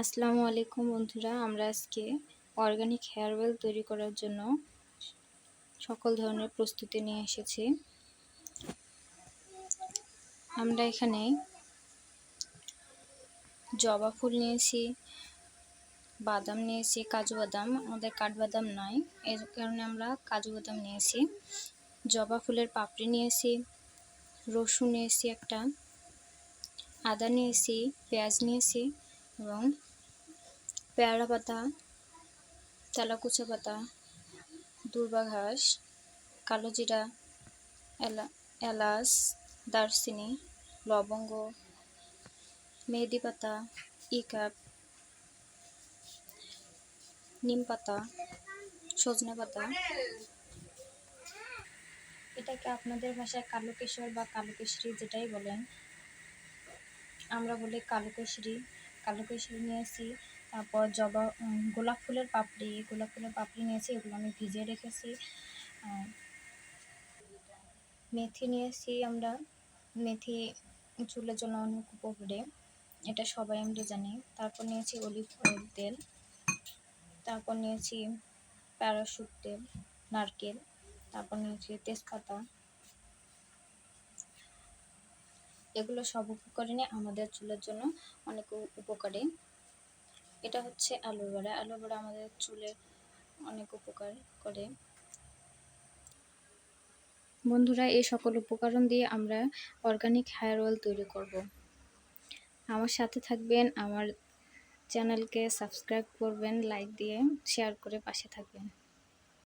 আসসালামু আলাইকুম বন্ধুরা, আমরা আজকে অর্গানিক হেয়ার অয়েল তৈরি করার জন্য সকল ধরনের প্রস্তুতি নিয়ে এসেছি। আমরা এখানে জবা ফুল নিয়েছি, বাদাম নিয়েছি, কাজু বাদাম, আমাদের কাঠবাদাম নয়, এর কারণে আমরা কাজু বাদাম নিয়েছি। জবা ফুলের পাপড়ি নিয়েছি, রসুন নিয়েছি একটা, আদা নিয়েছি, পেঁয়াজ নিয়েছি এবং পেয়ারা পাতা, তেলাকুচা পাতা, দূর্বা ঘাস, কালো জিরা, এলাচ, দারচিনি, লবঙ্গ, মেহেদি পাতা, ইকাপ, নিম পাতা, সজনে পাতা। এটাকে আপনাদের ভাষায় কালো কেশর বা কালো কেশরি যেটাই বলেন, আমরা বলি কালো কেশরি। কালো কেশরি নিয়েছি। তারপর গোলাপ ফুলের পাপড়ি নিয়েছি, এগুলো আমি ভিজিয়ে রেখেছি। মেথি নিয়েছি আমরা, মেথি চুলের জন্য অনেক উপকারী, এটা সবাই আমরা জানি। তারপর নিয়েছি অলিভ অয়েল তেল, তারপর নিয়েছি প্যারাশুট তেল, নারকেল, তারপর নিয়েছি তেজপাতা। এগুলো সব উপকরণে আমাদের চুলের জন্য অনেক উপকারী। এটা হচ্ছে অ্যালোভেরা। অ্যালোভেরা আমাদের চুলে অনেক উপকার করে। বন্ধুরা, এই সকল উপকরণ দিয়ে আমরা অর্গানিক হেয়ার অয়েল তৈরি করব। আমার সাথে থাকবেন, আমার চ্যানেলকে সাবস্ক্রাইব করবেন, লাইক দিয়ে শেয়ার করে পাশে থাকবেন।